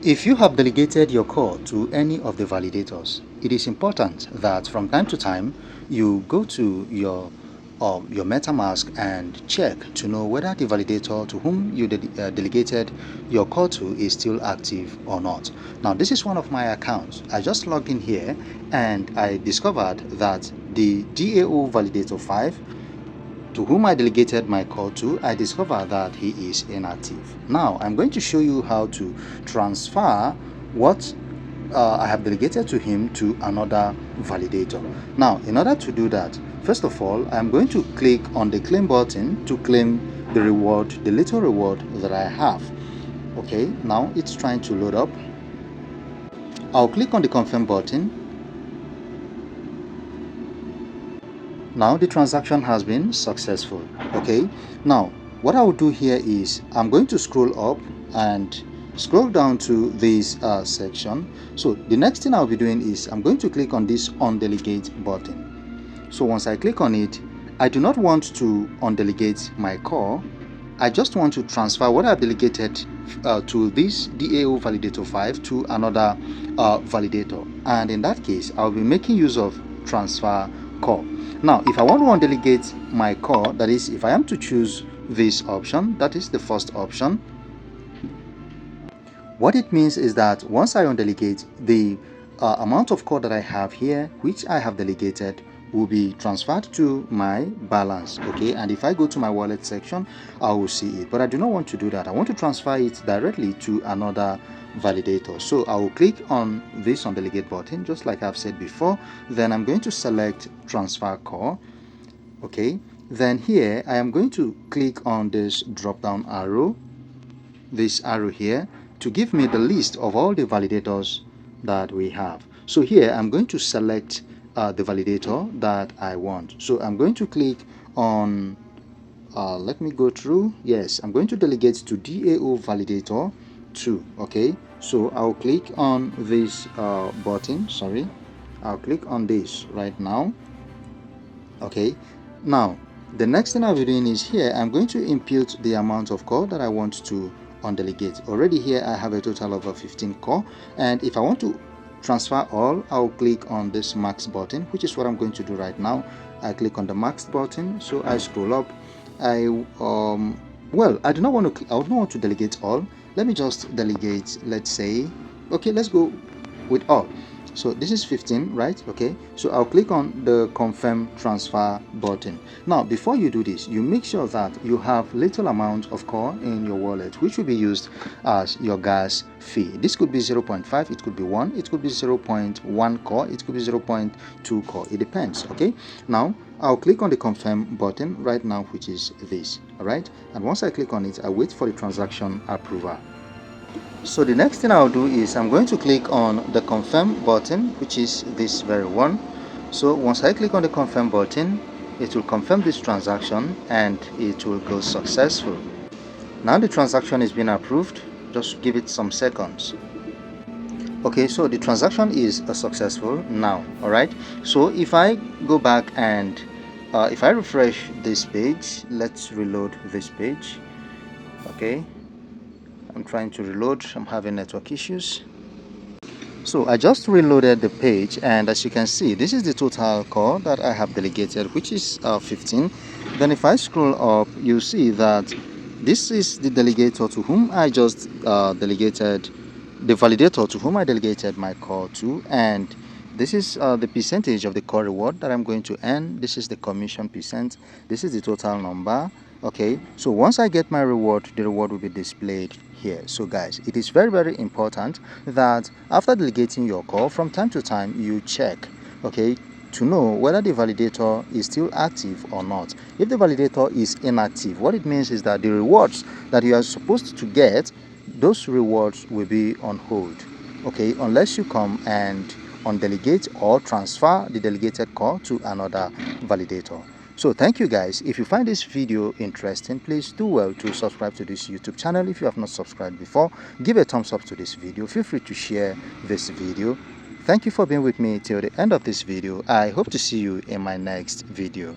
If you have delegated your core to any of the validators, it is important that from time to time you go to your MetaMask and check to know whether the validator to whom you delegated your core to is still active or not. Now, this is one of my accounts. I just logged in here and I discovered that the DAO Validator 5 to whom I delegated my call to, I discovered that he is inactive. Now, I'm going to show you how to transfer what I have delegated to him to another validator. Now, in order to do that, first of all, I'm going to click on the claim button to claim the reward, the little reward that I have. Okay, now it's trying to load up. I'll click on the confirm button. Now the transaction has been successful. Okay, now what I will do here is I'm going to scroll up and scroll down to this section. So the next thing I'll be doing is I'm going to click on this undelegate button. So once I click on it, I do not want to undelegate my core. I just want to transfer what I've delegated to this DAO Validator 5 to another validator, and in that case I'll be making use of transfer core. Now, if I want to undelegate my core, that is, if I am to choose this option, that is the first option, what it means is that once I undelegate, the amount of core that I have here, which I have delegated, will be transferred to my balance. Okay, and if I go to my wallet section, I will see it, but I do not want to do that. I want to transfer it directly to another validator. So I will click on this undelegate button, just like I've said before. Then I'm going to select transfer core. Okay, then here I am going to click on this drop down arrow, this arrow here, to give me the list of all the validators that we have. So here I'm going to select the validator that I want. So I'm going to click on let me go through. Yes, I'm going to delegate to DAO Validator 2. Okay, so I'll click on this button. Sorry, I'll click on this right now. Okay, now the next thing I'll be doing is here I'm going to impute the amount of core that I want to undelegate. Already here I have a total of 15 core, and if I want to transfer all, I'll click on this max button, which is what I'm going to do right now. I click on the max button, so I scroll up. I well, I do not want to, I would not want to delegate all. Let me just delegate, let's say, okay, let's go with all. So this is 15, right? Okay, so I'll click on the confirm transfer button. Now, before you do this, you make sure that you have little amount of core in your wallet, which will be used as your gas fee. This could be 0.5, it could be 1, it could be 0.1 core, it could be 0.2 core. It depends. Okay, now I'll click on the confirm button right now, which is this. All right, and once I click on it, I wait for the transaction approval. So the next thing I'll do is I'm going to click on the confirm button, which is this very one. So once I click on the confirm button, it will confirm this transaction and it will go successful. Now the transaction is being approved. Just give it some seconds. Okay, so the transaction is successful now. All right, so if I go back and if I refresh this page, let's reload this page. Okay, I'm trying to reload. I'm having network issues. So I just reloaded the page, and as you can see, this is the total core that I have delegated, which is 15. Then if I scroll up, you see that this is the delegator to whom I just delegated, the validator to whom I delegated my core to, and this is the percentage of the core reward that I'm going to earn. This is the commission percent. This is the total number. Okay, so once I get my reward, the reward will be displayed here. So guys, it is very, very important that after delegating your core, from time to time you check, okay, to know whether the validator is still active or not. If the validator is inactive, what it means is that the rewards that you are supposed to get, those rewards will be on hold, okay, unless you come and undelegate or transfer the delegated core to another validator. So thank you guys. If you find this video interesting, please do well to subscribe to this YouTube channel. If you have not subscribed before, give a thumbs up to this video. Feel free to share this video. Thank you for being with me till the end of this video. I hope to see you in my next video.